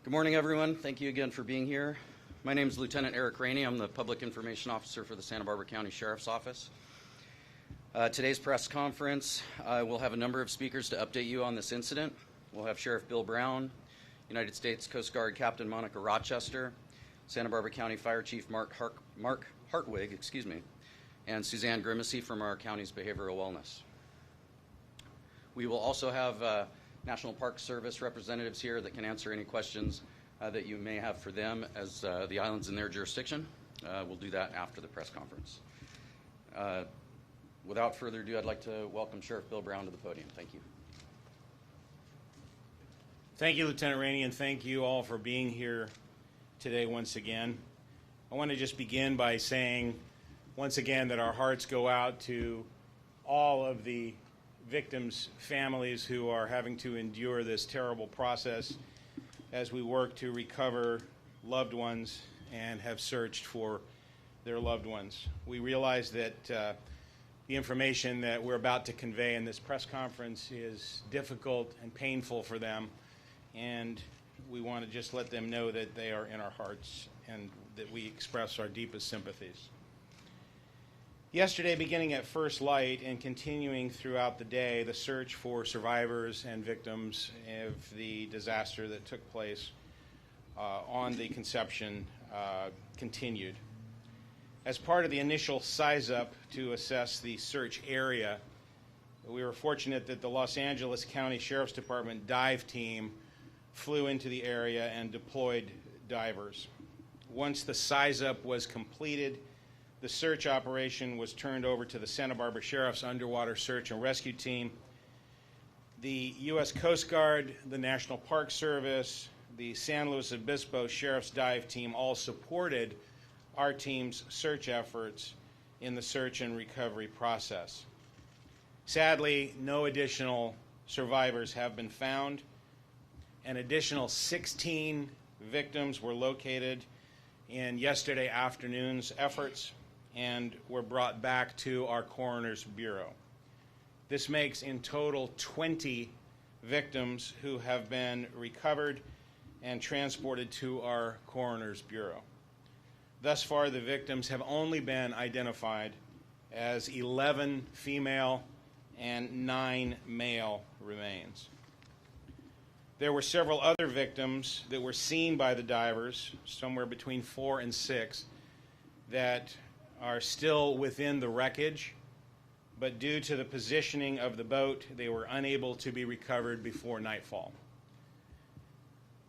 Good morning, everyone. Thank you again for being here. My name is Lieutenant Eric Rainey. I'm the Public Information Officer for the Santa Barbara County Sheriff's Office. Today's press conference, we'll have a number of speakers to update you on this incident. We'll have Sheriff Bill Brown, United States Coast Guard Captain Monica Rochester, Santa Barbara County Fire Chief Mark Hartwig, and Suzanne Grimacy from our county's behavioral wellness. We will also have National Park Service representatives here that can answer any questions that you may have for them as the island's in their jurisdiction. We'll do that after the press conference. Without further ado, I'd like to welcome Sheriff Bill Brown to the podium. Thank you. Thank you, Lieutenant Rainey, and thank you all for being here today once again. I want to just begin by saying once again that our hearts go out to all of the victims' families who are having to endure this terrible process as we work to recover loved ones and have searched for their loved ones. We realize that the information that we're about to convey in this press conference is difficult and painful for them, and we want to just let them know that they are in our hearts and that we express our deepest sympathies. Yesterday, beginning at first light and continuing throughout the day, the search for survivors and victims of the disaster that took place on the Conception continued. As part of the initial size-up to assess the search area, we were fortunate that the Los Angeles County Sheriff's Department dive team flew into the area and deployed divers. Once the size-up was completed, the search operation was turned over to the Santa Barbara Sheriff's Underwater Search and Rescue Team. The U.S. Coast Guard, the National Park Service, the San Luis Obispo Sheriff's Dive Team all supported our team's search efforts in the search and recovery process. Sadly, no additional survivors have been found. An additional 16 victims were located in yesterday afternoon's efforts and were brought back to our Coroner's Bureau. This makes in total 20 victims who have been recovered and transported to our Coroner's Bureau. Thus far, the victims have only been identified as 11 female and 9 male remains. There were several other victims that were seen by the divers, somewhere between 4 and 6, that are still within the wreckage, but due to the positioning of the boat, they were unable to be recovered before nightfall.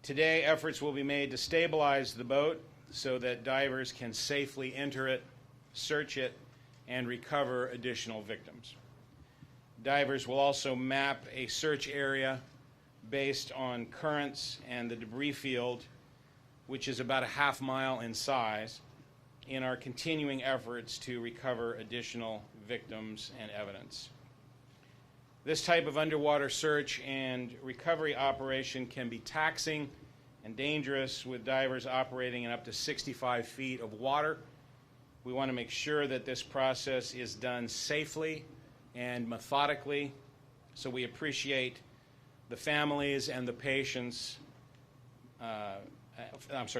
Today, efforts will be made to stabilize the boat so that divers can safely enter it, search it, and recover additional victims. Divers will also map a search area based on currents and the debris field, which is about a half mile in size, in our continuing efforts to recover additional victims and evidence. This type of underwater search and recovery operation can be taxing and dangerous, with divers operating in up to 65 feet of water. We want to make sure that this process is done safely and methodically, so we appreciate the families and the patients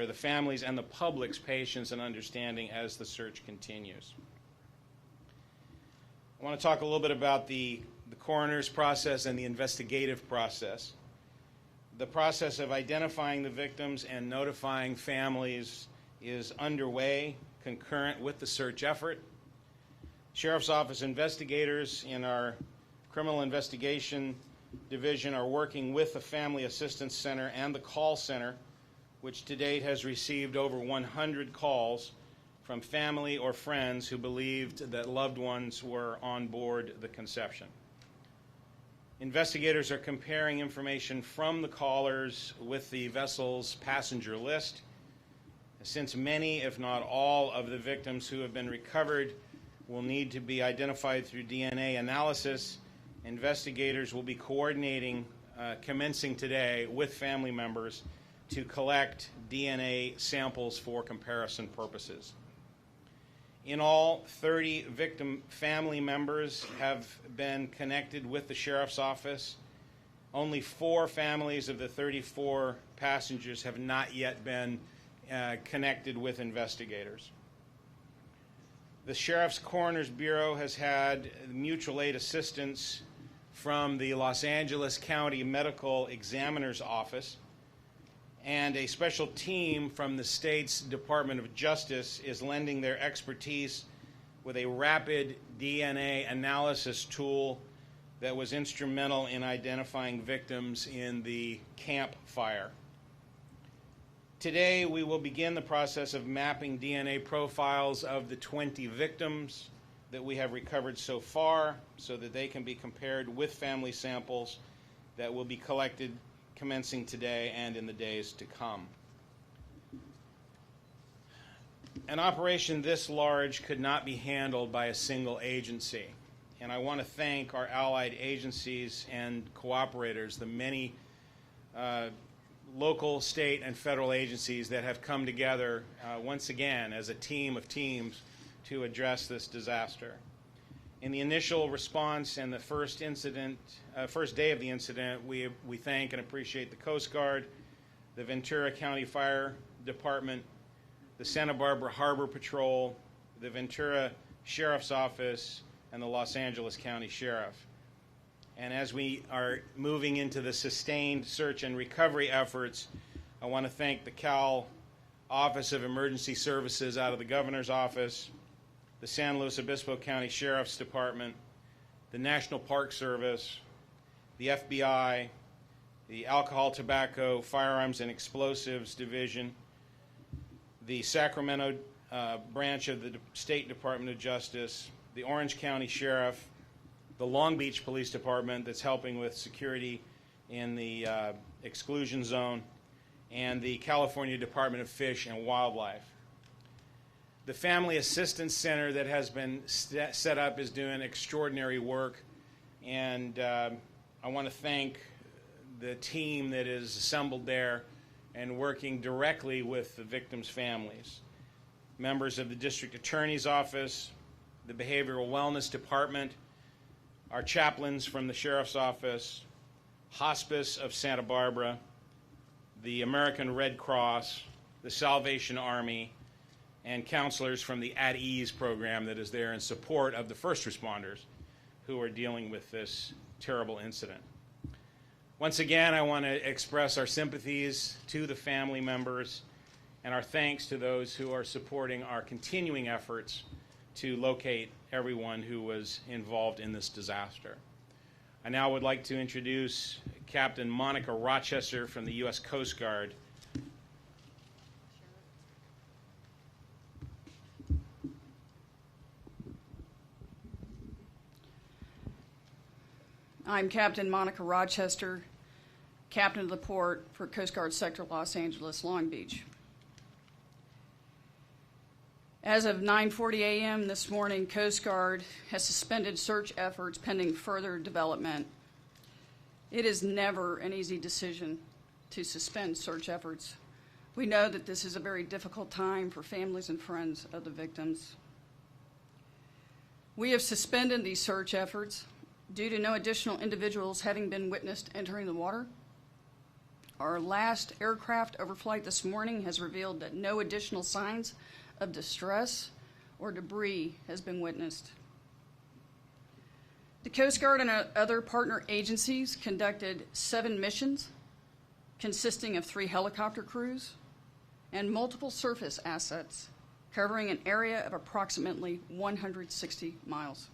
the families and the public's patience and understanding as the search continues. I want to talk a little bit about the coroner's process and the investigative process. The process of identifying the victims and notifying families is underway concurrent with the search effort. Sheriff's Office investigators in our Criminal Investigation Division are working with the Family Assistance Center and the call center, which to date has received over 100 calls from family or friends who believed that loved ones were on board the Conception. Investigators are comparing information from the callers with the vessel's passenger list. Since many, if not all, of the victims who have been recovered will need to be identified through DNA analysis, investigators will be coordinating, commencing today, with family members to collect DNA samples for comparison purposes. In all, 30 victim family members have been connected with the Sheriff's Office. Only 4 families of the 34 passengers have not yet been connected with investigators. The Sheriff's Coroner's Bureau has had mutual aid assistance from the Los Angeles County Medical Examiner's Office, and a special team from the state's Department of Justice is lending their expertise with a rapid DNA analysis tool that was instrumental in identifying victims in the Camp Fire. Today, we will begin the process of mapping DNA profiles of the 20 victims that we have recovered so far so that they can be compared with family samples that will be collected commencing today and in the days to come. An operation this large could not be handled by a single agency, and I want to thank our allied agencies and cooperators, the many local, state, and federal agencies that have come together once again as a team of teams to address this disaster. In the initial response and the first day of the incident, we thank and appreciate the Coast Guard, the Ventura County Fire Department, the Santa Barbara Harbor Patrol, the Ventura Sheriff's Office, and the Los Angeles County Sheriff. And as we are moving into the sustained search and recovery efforts, I want to thank the Cal Office of Emergency Services out of the Governor's Office, the San Luis Obispo County Sheriff's Department, the National Park Service, the FBI, the Alcohol, Tobacco, Firearms, and Explosives Division, the Sacramento branch of the State Department of Justice, the Orange County Sheriff, the Long Beach Police Department that's helping with security in the exclusion zone, and the California Department of Fish and Wildlife. The Family Assistance Center that has been set up is doing extraordinary work, and I want to thank the team that is assembled there and working directly with the victims' families. Members of the District Attorney's Office, the Behavioral Wellness Department, our chaplains from the Sheriff's Office, Hospice of Santa Barbara, the American Red Cross, the Salvation Army, and counselors from the At Ease program that is there in support of the first responders who are dealing with this terrible incident. Once again, I want to express our sympathies to the family members and our thanks to those who are supporting our continuing efforts to locate everyone who was involved in this disaster. I now would like to introduce Captain Monica Rochester from the U.S. Coast Guard. I'm Captain Monica Rochester, Captain of the Port for Coast Guard Sector Los Angeles, Long Beach. As of 9:40 a.m. this morning, Coast Guard has suspended search efforts pending further development. It is never an easy decision to suspend search efforts. We know that this is a very difficult time for families and friends of the victims. We have suspended these search efforts due to no additional individuals having been witnessed entering the water. Our last aircraft overflight this morning has revealed that no additional signs of distress or debris has been witnessed. The Coast Guard and other partner agencies conducted 7 missions consisting of 3 helicopter crews and multiple surface assets covering an area of approximately 160 miles.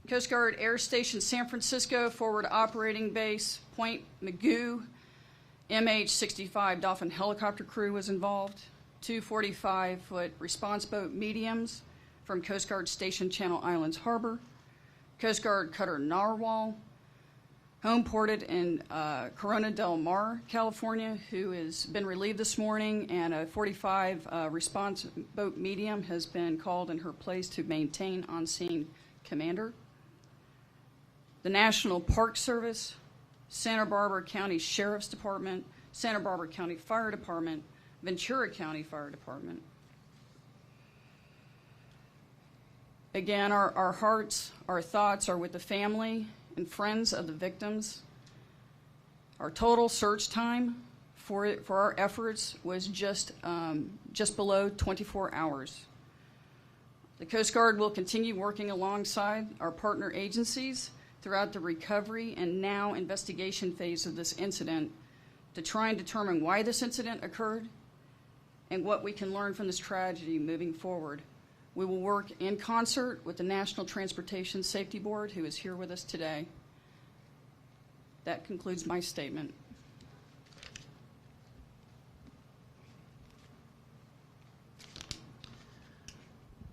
Coast Guard Air Station San Francisco Forward Operating Base, Point Magoo, MH-65 Dolphin helicopter crew was involved, 2 45-foot response boat mediums from Coast Guard Station Channel Islands Harbor, Coast Guard Cutter Narwhal, home ported in Corona Del Mar, California, who has been relieved this morning, and a 45 response boat medium has been called in her place to maintain on-scene commander. The National Park Service, Santa Barbara County Sheriff's Department, Santa Barbara County Fire Department, Ventura County Fire Department. Again, our hearts, our thoughts are with the family and friends of the victims. Our total search time for our efforts was just below 24 hours. The Coast Guard will continue working alongside our partner agencies throughout the recovery and now investigation phase of this incident to try and determine why this incident occurred and what we can learn from this tragedy moving forward. We will work in concert with the National Transportation Safety Board, who is here with us today. That concludes my statement.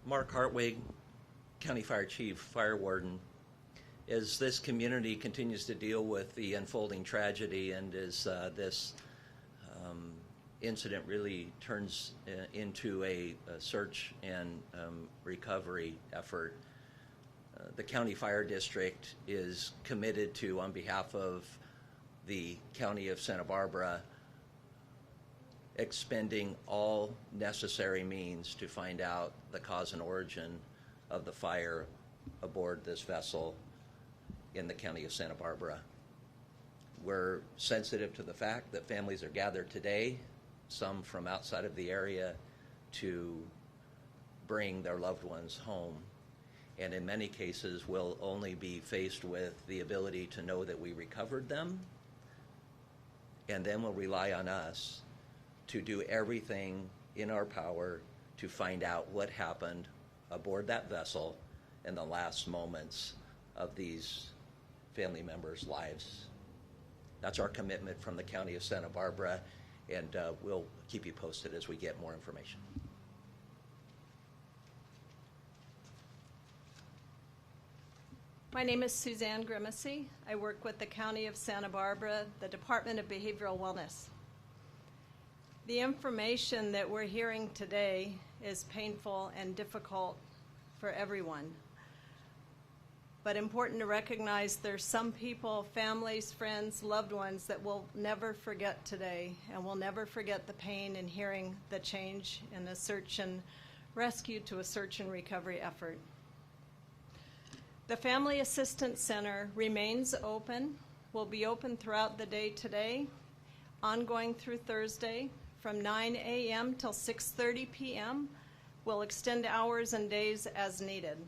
Mark Hartwig, County Fire Chief, Fire Warden. As this community continues to deal with the unfolding tragedy and as this incident really turns into a search and recovery effort, the County Fire District is committed to, on behalf of the County of Santa Barbara, expending all necessary means to find out the cause and origin of the fire aboard this vessel in the County of Santa Barbara. We're sensitive to the fact that families are gathered today, some from outside of the area, to bring their loved ones home. And in many cases will only be faced with the ability to know that we recovered them, and then will rely on us to do everything in our power to find out what happened aboard that vessel in the last moments of these family members' lives. That's our commitment from the County of Santa Barbara, and we'll keep you posted as we get more information. My name is Suzanne Grimacy. I work with the County of Santa Barbara, the Department of Behavioral Wellness. The information that we're hearing today is painful and difficult for everyone. But important to recognize there's some people, families, friends, loved ones that will never forget today, and will never forget the pain in hearing the change in a search and rescue to a search and recovery effort. The Family Assistance Center remains open, will be open throughout the day today, ongoing through Thursday from 9 a.m. till 6:30 p.m. We'll extend hours and days as needed.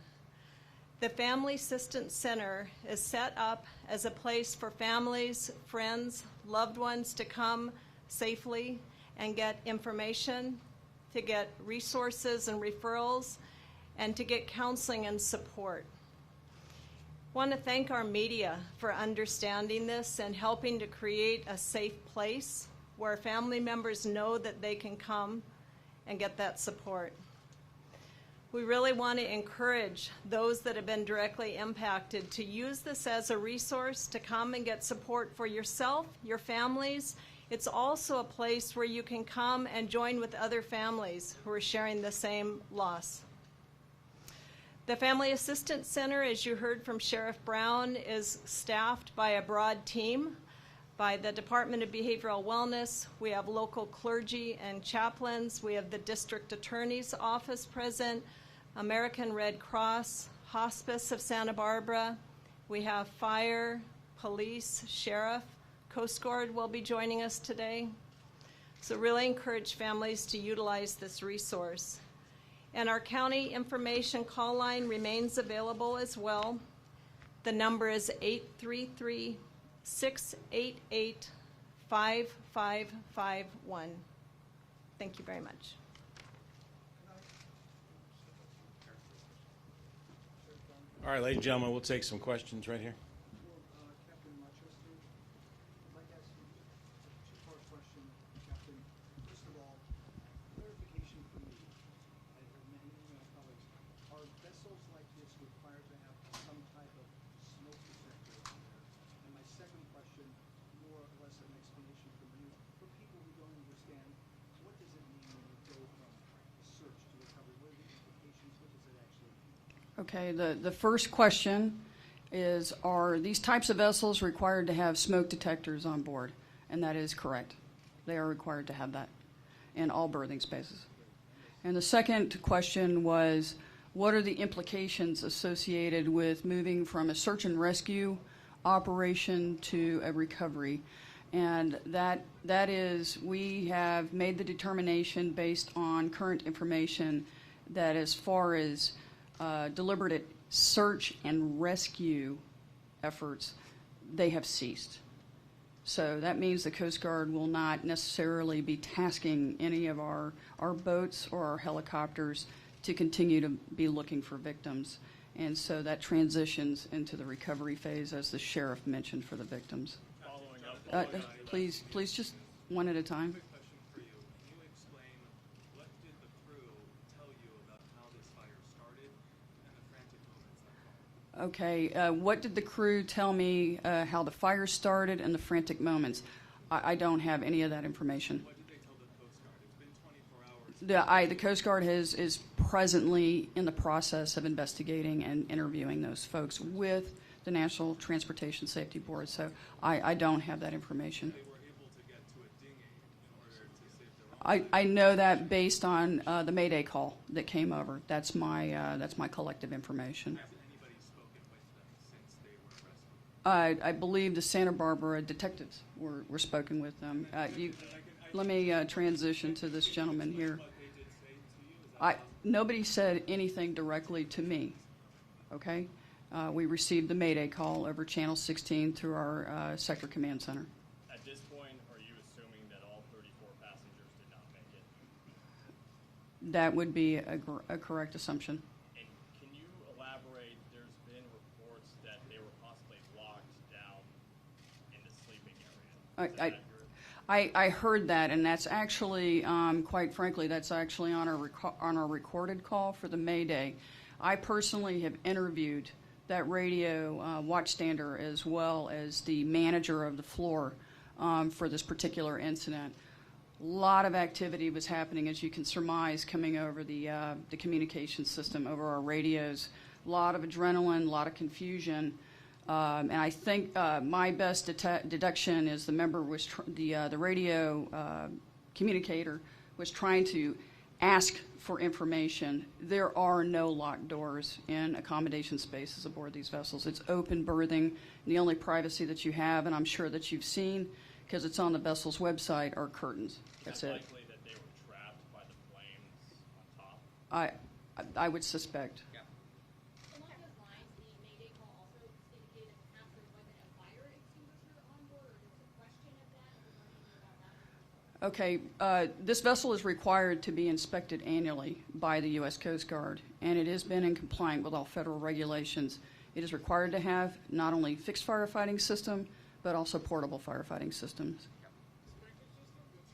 The Family Assistance Center is set up as a place for families, friends, loved ones to come safely and get information, to get resources and referrals, and to get counseling and support. I want to thank our media for understanding this and helping to create a safe place where family members know that they can come and get that support. We really want to encourage those that have been directly impacted to use this as a resource to come and get support for yourself, your families. It's also a place where you can come and join with other families who are sharing the same loss. The Family Assistance Center, as you heard from Sheriff Brown, is staffed by a broad team, by the Department of Behavioral Wellness. We have local clergy and chaplains. We have the District Attorney's Office present, American Red Cross, Hospice of Santa Barbara. We have fire, police, sheriff, Coast Guard will be joining us today. So really encourage families to utilize this resource. And our county information call line remains available as well. The number is 833-688-5551. Thank you very much. All right, ladies and gentlemen, we'll take some questions right here. Captain Rochester, I'd like to ask you a two-part question, Captain. First of all, clarification for me. I have many colleagues. Are vessels like this required to have some type of smoke detector on there? And my second question, more or less an explanation from you. For people who don't understand, what does it mean when you go from search to recovery? What are the implications? What does it actually mean? Okay, the first question is, are these types of vessels required to have smoke detectors on board? And that is correct. They are required to have that in all berthing spaces. And the second question was, what are the implications associated with moving from a search and rescue operation to a recovery. And that is, we have made the determination based on current information that as far as deliberate search and rescue efforts, they have ceased. So that means the Coast Guard will not necessarily be tasking any of our boats or our helicopters to continue to be looking for victims. And so that transitions into the recovery phase, as the sheriff mentioned, for the victims. Please, just one at a time. Quick question for you. Can you explain what did the crew tell you about how this fire started and the frantic moments that followed? Okay, what did the crew tell me how the fire started and the frantic moments? I don't have any of that information. What did they tell the Coast Guard? It's been 24 hours. The Coast Guard is presently in the process of investigating and interviewing those folks with the National Transportation Safety Board, so I don't have that information. They were able to get to a dinghy in order to save their own. I know that based on the Mayday call that came over. That's my collective information. Has anybody spoken with them since they were arrested? I believe the Santa Barbara detectives were spoken with them. Let me transition to this gentleman here. What they did say to you? Is that Nobody said anything directly to me. Okay, we received the Mayday call over Channel 16 through our sector command center. At this point, are you assuming that all 34 passengers did not make it? That would be a correct assumption. And can you elaborate? There's been reports that they were possibly locked down in the sleeping area. Is that accurate? I heard that, and that's actually, quite frankly, that's actually on our recorded call for the Mayday. I personally have interviewed that radio watchstander as well as the manager of the floor for this particular incident. A lot of activity was happening, as you can surmise, coming over the communication system, over our radios. A lot of adrenaline, a lot of confusion. And I think my best deduction is the member was the radio communicator was trying to ask for information. There are no locked doors in accommodation spaces aboard these vessels. It's open berthing. And the only privacy that you have, and I'm sure that you've seen, because it's on the vessel's website, are curtains. That's Is it it. likely that they were trapped by the flames on top? I would suspect. Along those lines, the Mayday call also indicated that perhaps there wasn't a fire extinguisher on board, or there's a question of that. Have you heard anything about that? Okay, this vessel is required to be inspected annually by the U.S. Coast Guard, and it has been in compliance with all federal regulations. It is required to have not only fixed firefighting system, but also portable firefighting systems. The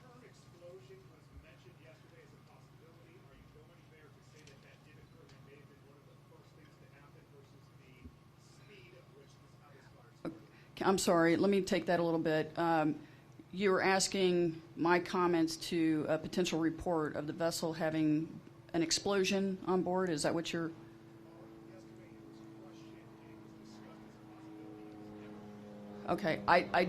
term explosion was mentioned yesterday as a possibility. Are you going there to say that that did occur? That may have been one of the first things to happen versus the speed at which how this fire started. I'm sorry, let me take that a little bit. You were asking my comments to a potential report of the vessel having an explosion on board. Is that what you're? Yesterday it was questioned and it was discussed as a possibility. Okay,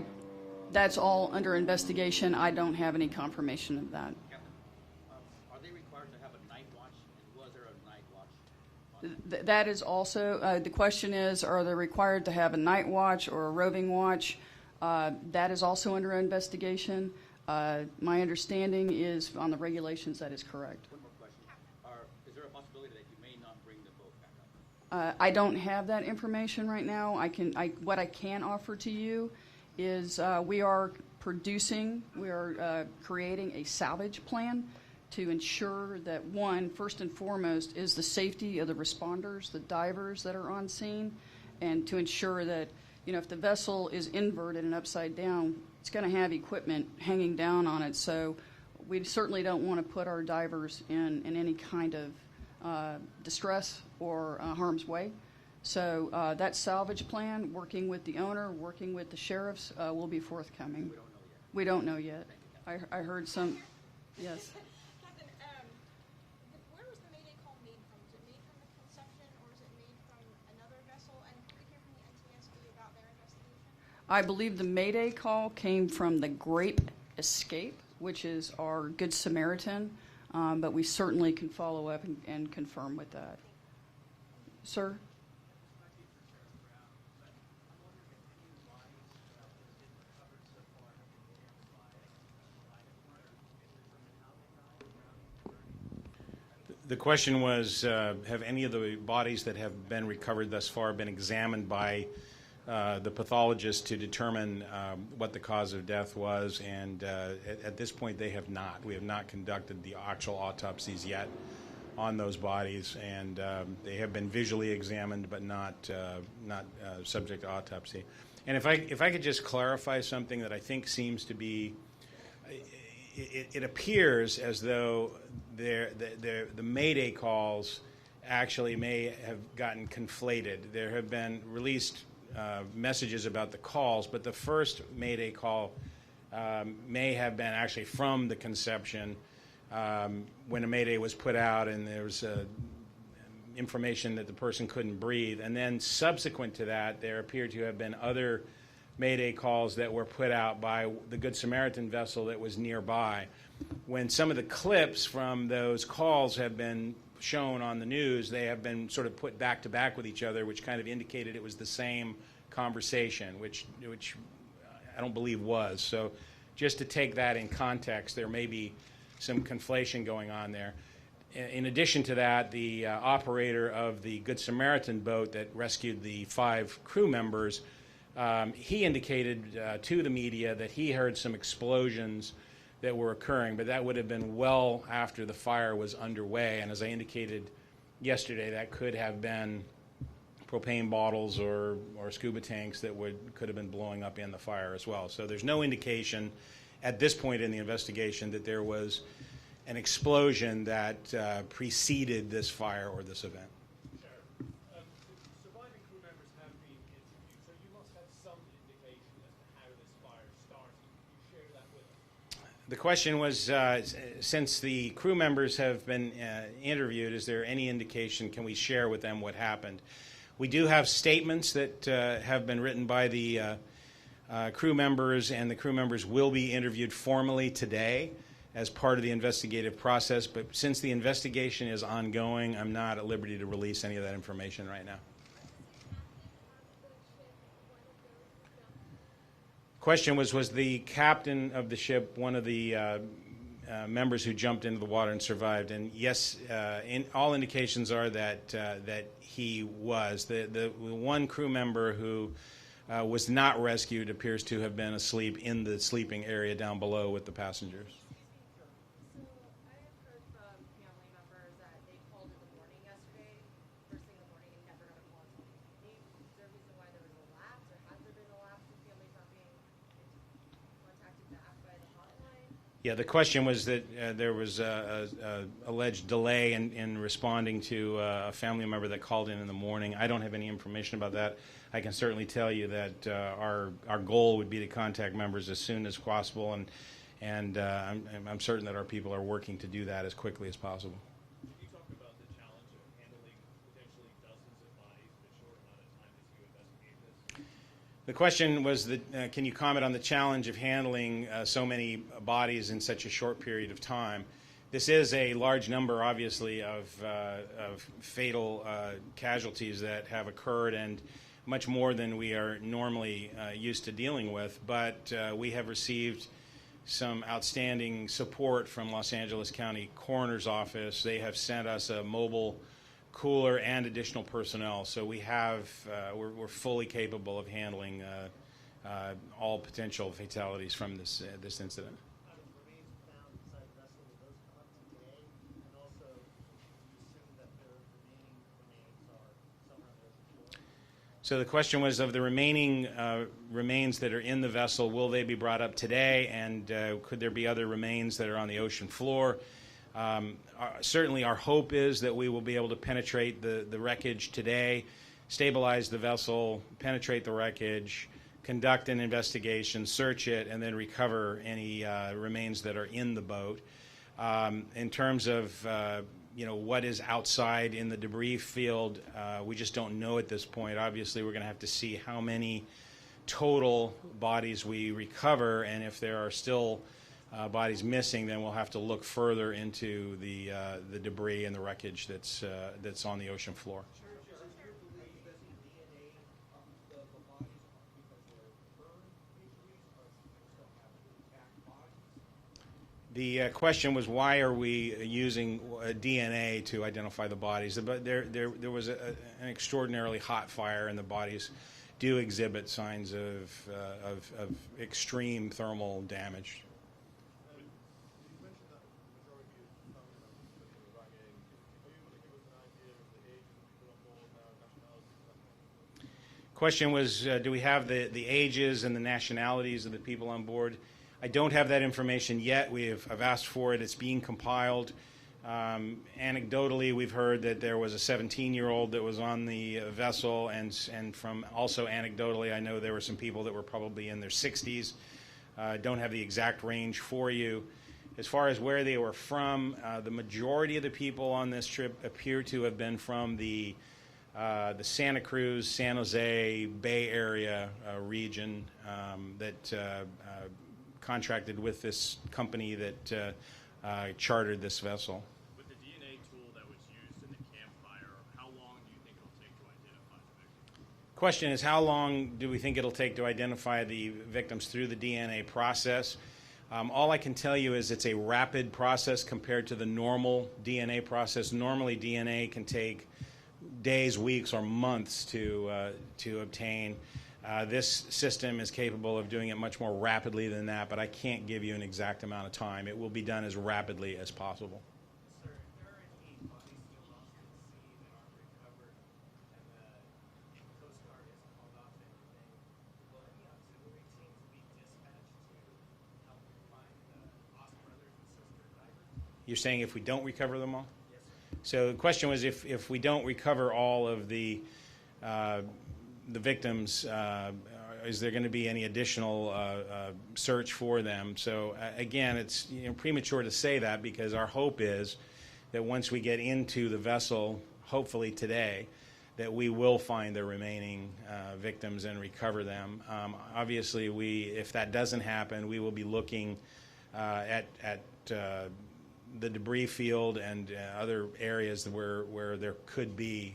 that's all under investigation. I don't have any confirmation of that. Captain, are they required to have a night watch, and was there a night watch? That is also, the question is, are they required to have a night watch or a roving watch? That is also under investigation. My understanding is on the regulations that is correct. One more question. Is there a possibility that you may not bring the boat back up? I don't have that information right now. What I can offer to you is we are creating a salvage plan to ensure that, one, first and foremost, is the safety of the responders, the divers that are on scene, and to ensure that, if the vessel is inverted and upside down, it's going to have equipment hanging down on it. So we certainly don't want to put our divers in any kind of distress or harm's way. So that salvage plan, working with the owner, working with the sheriffs, will be forthcoming. We don't know yet. I heard some, yes. Captain, where was the Mayday call made from? Was it made from the Conception, or is it made from another vessel? And could we hear from the NTSB about their investigation? I believe the Mayday call came from the Grape Escape, which is our Good Samaritan, but we certainly can follow up and confirm with that. Sir? The question was, have any of the bodies that have been recovered thus far been examined by the pathologist to determine what the cause of death was? And at this point, they have not. We have not conducted the actual autopsies yet on those bodies, and they have been visually examined, but not subject to autopsy. And if I could just clarify something that I think seems to be, it appears as though the Mayday calls actually may have gotten conflated. There have been released messages about the calls, but the first Mayday call may have been actually from the Conception when a Mayday was put out and there was information that the person couldn't breathe. And then subsequent to that, there appeared to have been other Mayday calls that were put out by the Good Samaritan vessel that was nearby. When some of the clips from those calls have been shown on the news, they have been sort of put back to back with each other, which kind of indicated it was the same conversation, which I don't believe was. So just to take that in context, there may be some conflation going on there. In addition to that, the operator of the Good Samaritan boat that rescued the 5 crew members, he indicated to the media that he heard some explosions that were occurring, but that would have been well after the fire was underway. And as I indicated yesterday, that could have been propane bottles or scuba tanks that could have been blowing up in the fire as well. So there's no indication at this point in the investigation that there was an explosion that preceded this fire or this event. Surviving crew members have been interviewed, so you must have some indication as to how this fire started. Can you share that with us? The question was, since the crew members have been interviewed, is there any indication, can we share with them what happened? We do have statements that have been written by the crew members, and the crew members will be interviewed formally today as part of the investigative process, but since the investigation is ongoing, I'm not at liberty to release any of that information right now. Question was the captain of the ship one of the members who jumped into the water and survived? And yes, all indications are that he was. The one crew member who was not rescued appears to have been asleep in the sleeping area down below with the passengers. Yeah, the question was that there was a alleged delay in responding to a family member that called in the morning. I don't have any information about that. I can certainly tell you that our goal would be to contact members as soon as possible, and I'm certain that our people are working to do that as quickly as possible. You talked about the challenge of handling potentially dozens of bodies in a short amount of time as you investigate this. The question was that can you comment on the challenge of handling so many bodies in such a short period of time? This is a large number, obviously, of fatal casualties that have occurred, and much more than we are normally used to dealing with. But we have received some outstanding support from Los Angeles County Coroner's Office. They have sent us a mobile cooler and additional personnel, so we have we're fully capable of handling all potential fatalities from this incident. Remains found inside the vessel, will those come up today? And also, you assume that the remaining remains are somewhere on the ocean floor? So the question was, of the remaining remains that are in the vessel, will they be brought up today, and could there be other remains that are on the ocean floor? Certainly our hope is that we will be able to penetrate the wreckage today, stabilize the vessel, penetrate the wreckage, conduct an investigation, search it, and then recover any remains that are in the boat. In terms of what is outside in the debris field, we just don't know at this point. Obviously, we're going to have to see how many total bodies we recover, and if there are still bodies missing, then we'll have to look further into the debris and the wreckage that's on the ocean floor. The question was, why are we using DNA to identify the bodies? But there was an extraordinarily hot fire, and the bodies do exhibit signs of extreme thermal damage. You mentioned that the majority of family members that you were writing. Are you able to give us an idea of the age of the people on board now, nationalities, that kind of thing? Question was, do we have the ages and the nationalities of the people on board? I don't have that information yet. I've asked for it. It's being compiled. Anecdotally, we've heard that there was a 17-year-old that was on the vessel, and from also anecdotally, I know there were some people that were probably in their 60s. Don't have the exact range for you. As far as where they were from, the majority of the people on this trip appear to have been from the Santa Cruz, San Jose, Bay Area region that contracted with this company that chartered this vessel. With the DNA tool that was used in the campfire, how long do you think it'll take to identify the victim? Question is, how long do we think it'll take to identify the victims through the DNA process? All I can tell you is it's a rapid process compared to the normal DNA process. Normally, DNA can take days, weeks, or months to obtain. This system is capable of doing it much more rapidly than that, but I can't give you an exact amount of time. It will be done as rapidly as possible. Sir, if there are any bodies still lost at sea that aren't recovered and the Coast Guard has called off everything, will any auxiliary teams be dispatched to help find the lost brothers and sister divers? You're saying if we don't recover them all? Yes, So sir. the question was, if we don't recover all of the victims, is there going to be any additional search for them? So again, it's premature to say that, because our hope is that once we get into the vessel, hopefully today, that we will find the remaining victims and recover them. Obviously, if that doesn't happen, we will be looking at the debris field and other areas where there could be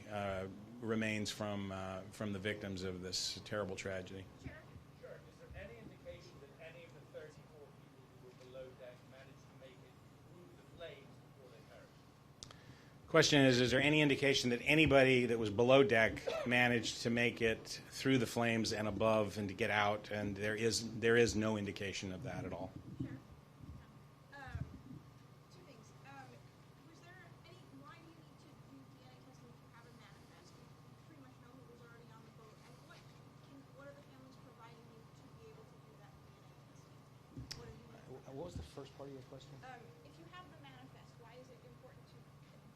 remains from the victims of this terrible tragedy. Sure. Is there any indication that any of the 34 people who were below deck managed to make it through the flames before they perished? Question is there any indication that anybody that was below deck managed to make it through the flames and above and to get out? And there is no indication of that at all. Sure. Two things. Was there any, why do you need to do DNA testing if you have a manifest? You pretty much know who was already on the boat. And what are the families providing you to be able to do that DNA testing? What are you doing? What was the first part of your question? If you have the manifest, why is it important to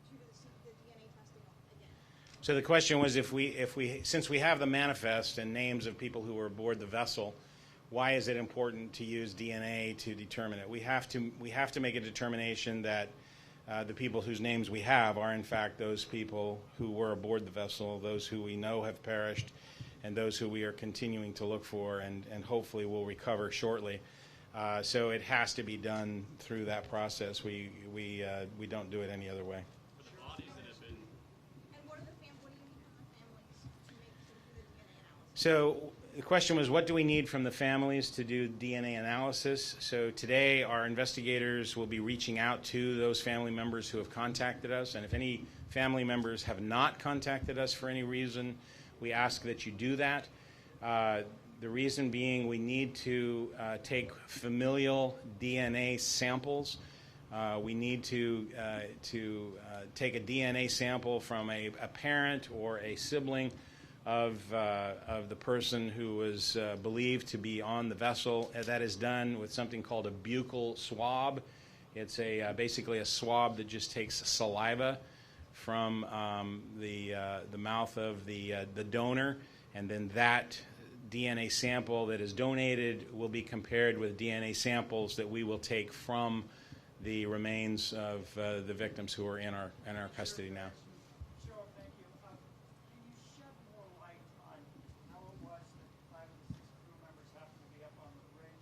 do the DNA testing again? So the question was, since we have the manifest and names of people who were aboard the vessel, why is it important to use DNA to determine it? We have to make a determination that the people whose names we have are in fact those people who were aboard the vessel, those who we know have perished, and those who we are continuing to look for and hopefully will recover shortly. So it has to be done through that process. We don't do it any other way. For the bodies that have been And what do you need from the families to do the DNA analysis? So the question was, what do we need from the families to do DNA analysis? So today our investigators will be reaching out to those family members who have contacted us, and if any family members have not contacted us for any reason, we ask that you do that. The reason being, we need to take familial DNA samples. We need to take a DNA sample from a parent or a sibling of the person who was believed to be on the vessel. That is done with something called a buccal swab. It's basically a swab that just takes saliva from the mouth of the donor, and then that DNA sample that is donated will be compared with DNA samples that we will take from the remains of the victims who are in our custody now. Sure, thank you. Can you shed more light on how it was that 5 of the 6 crew members happened to be up on the bridge?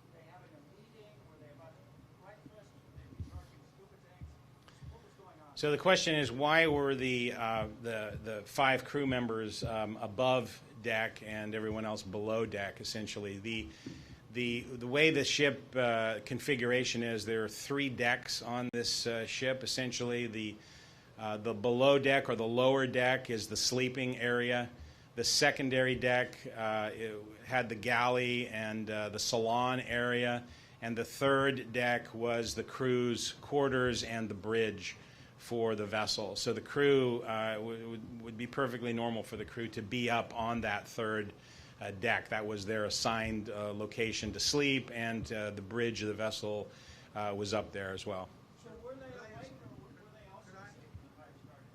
Were they having a meeting? Were they about to breakfast? Were they recharging scuba tanks? What was going on? So the question is, why were the 5 crew members above deck and everyone else below deck? Essentially, The way the ship configuration is, there are 3 decks on this ship. Essentially, the below deck or the lower deck is the sleeping area. The secondary deck it had the galley and the salon area, and the third deck was the crew's quarters and the bridge for the vessel. So the crew would be perfectly normal for the crew to be up on that third deck. That was their assigned location to sleep, and the bridge of the vessel was up there as well. So were they awake or were they also asleep when the fire started?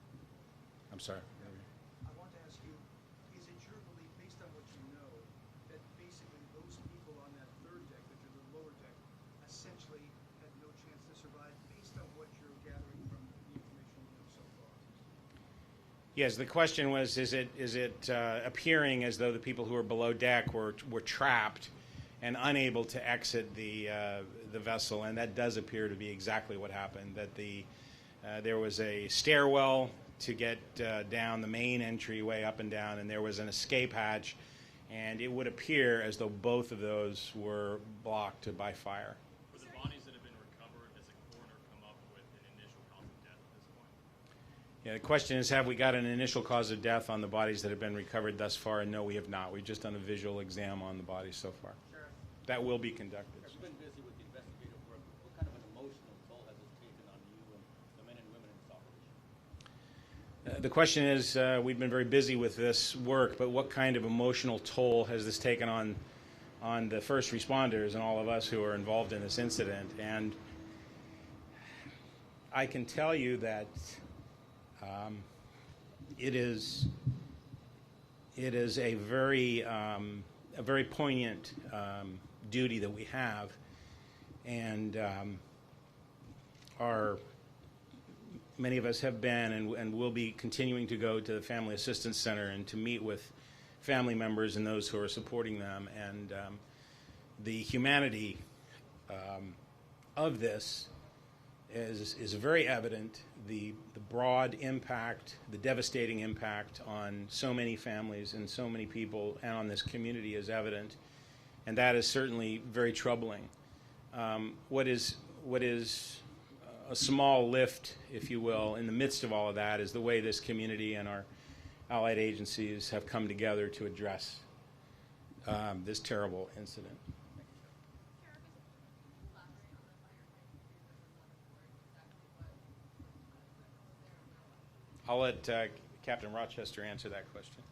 I'm sorry. I want to ask you, is it your belief, based on what you know, that basically those people on that third deck, which is the lower deck, essentially had no chance to survive based on what you're gathering from the information you know so far? Yes, the question was, is it appearing as though the people who were below deck were trapped and unable to exit the vessel? And that does appear to be exactly what happened. That there was a stairwell to get down the main entryway up and down, and there was an escape hatch, and it would appear as though both of those were blocked by fire. For the bodies that have been recovered, has the coroner come up with an initial cause of death at this point? Yeah, the question is, have we got an initial cause of death on the bodies that have been recovered thus far? And no, we have not. We've just done a visual exam on the bodies so far. That will be conducted. You've been busy with the investigative work. What kind of an emotional toll has it taken on you and the men and women in this operation? The question is, we've been very busy with this work, but what kind of emotional toll has this taken on the first responders and all of us who are involved in this incident? And I can tell you that it is a very poignant duty that we have, and many of us have been and will be continuing to go to the Family Assistance Center and to meet with family members and those who are supporting them. And the humanity of this is very evident. The broad impact, the devastating impact on so many families and so many people and on this community is evident, and that is certainly very troubling. What is a small lift, if you will, in the midst of all of that is the way this community and our allied agencies have come together to address this terrible incident. I'll let Captain Rochester answer that question.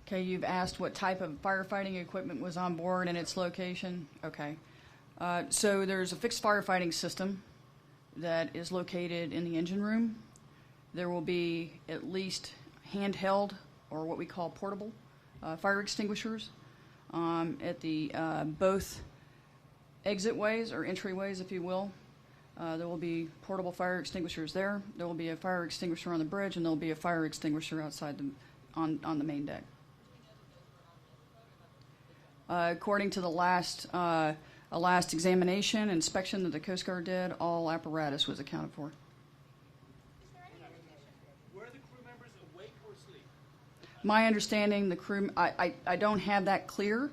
Okay, you've asked what type of firefighting equipment was on board and its location. Okay. So there's a fixed firefighting system that is located in the engine room. There will be at least handheld, or what we call portable, fire extinguishers at the both exitways or entryways, if you will. There will be portable fire extinguishers there. There will be a fire extinguisher on the bridge, and there will be a fire extinguisher outside on the main deck. According to the last examination, inspection that the Coast Guard did, all apparatus was accounted for. Were the crew members awake or asleep? My understanding, the crew, I don't have that clear,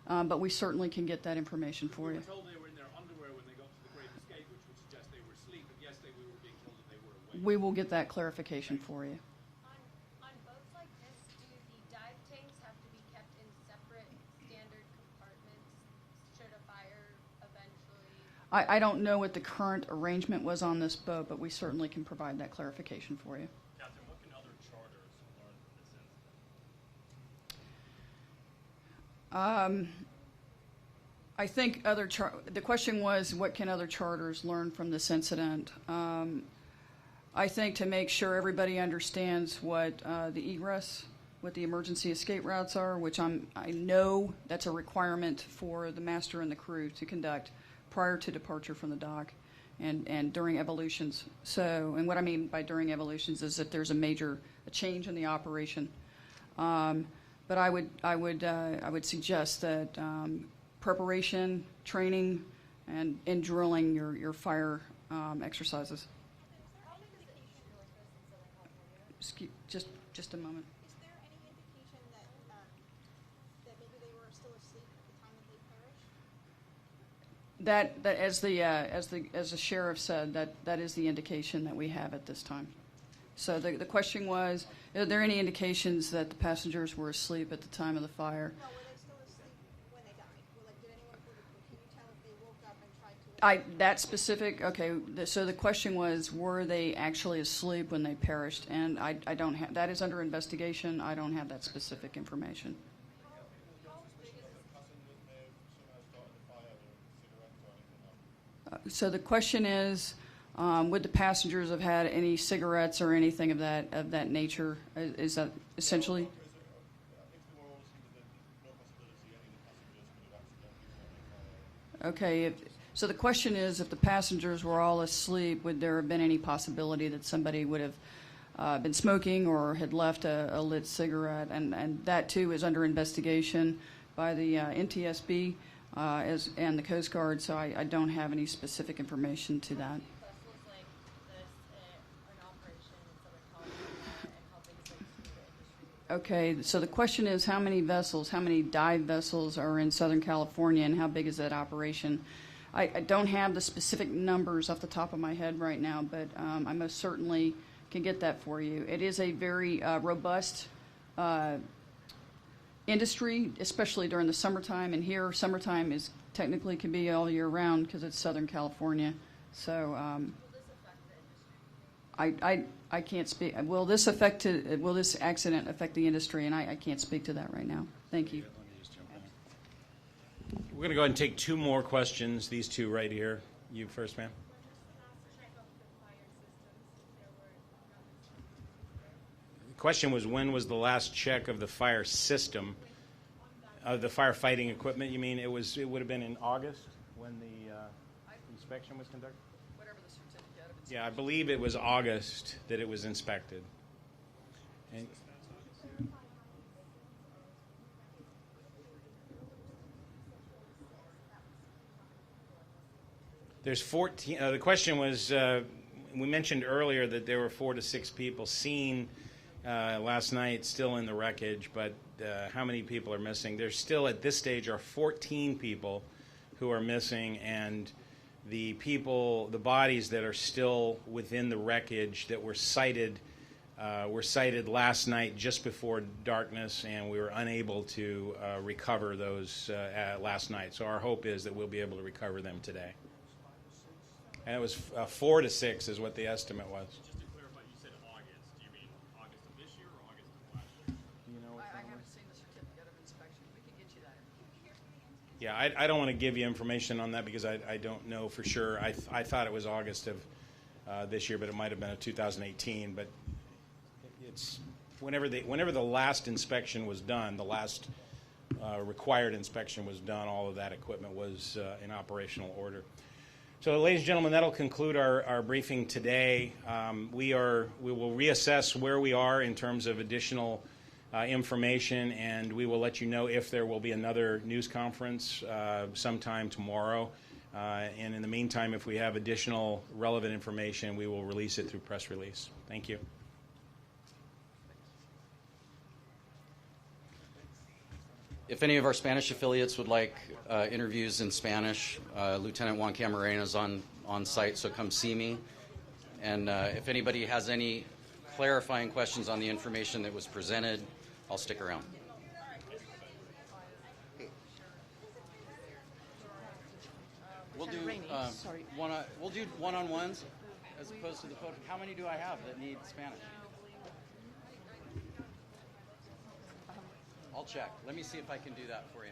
but we certainly can get that information for you. We were told they were in their underwear when they got to the Great Escape, which would suggest they were asleep, but yesterday we were being told that they were awake. We will get that clarification for you. On boats like this, do the dive tanks have to be kept in separate standard compartments should a fire eventually? I don't know what the current arrangement was on this boat, but we certainly can provide that clarification for you. Captain, what can other charters learn from this incident? I think the question was, what can other charters learn from this incident? I think to make sure everybody understands what the egress, what the emergency escape routes are, which I know that's a requirement for the master and the crew to conduct prior to departure from the dock and during evolutions. So, and what I mean by during evolutions is that there's a change in the operation. But I would suggest that preparation, training, and drilling your fire exercises. Just a moment. Is there any indication that That as the sheriff said, that is the indication that we have at this time. So the question was, are there any indications that the passengers were asleep at the time of the fire? No, were they still asleep when they died? Did anyone, can you tell if they woke up and tried to? That specific, okay, so the question was, were they actually asleep when they perished? And I don't have, that is under investigation. I don't have that specific information. So the question is, would the passengers have had any cigarettes or anything of that nature? Is that essentially? Okay. So the question is, if the passengers were all asleep, would there have been any possibility that somebody would have been smoking or had left a lit cigarette? And that too is under investigation by the NTSB and the Coast Guard. So I don't have any specific information to that. Okay, so the question is, how many vessels, how many dive vessels are in Southern California, and how big is that operation? I don't have the specific numbers off the top of my head right now, but I most certainly can get that for you. It is a very robust industry, especially during the summertime, and here summertime is technically can be all year round because it's Southern California. So I can't speak. Will this accident affect the industry? And I can't speak to that right now. Thank you. We're going to go ahead and take two more questions. These two right here. You first, ma'am. The question was, when was the last check of the fire system, of the firefighting equipment? You mean it would have been in August when the inspection was conducted? Yeah, I believe it was August that it was inspected. And there's 14. The question was, we mentioned earlier that there were 4 to 6 people seen last night still in the wreckage, but how many people are missing? There's still, at this stage, are 14 people who are missing, and the bodies that are still within the wreckage that were sighted last night just before darkness, and we were unable to recover those last night. So our hope is that we'll be able to recover them today. And it was 4 to 6 is what the estimate was. Just to clarify, you said August. Do you mean August of this year or August of last year? Do you know? I haven't seen the certificate of inspection. We can get you that. Yeah, I don't want to give you information on that because I don't know for sure. I thought it was August of this year, but it might have been of 2018. But it's whenever the last inspection was done, the last required inspection was done, all of that equipment was in operational order. So, ladies and gentlemen, that'll conclude our briefing today. We will reassess where we are in terms of additional information, and we will let you know if there will be another news conference sometime tomorrow. And in the meantime, if we have additional relevant information, we will release it through press release. Thank you. If any of our Spanish affiliates would like interviews in Spanish, Lieutenant Juan Camarena is on site, so come see me. And if anybody has any clarifying questions on the information that was presented, I'll stick around. We'll do we'll do one-on-ones as opposed to the podium. How many do I have that need Spanish? I'll check. Let me see if I can do that for you.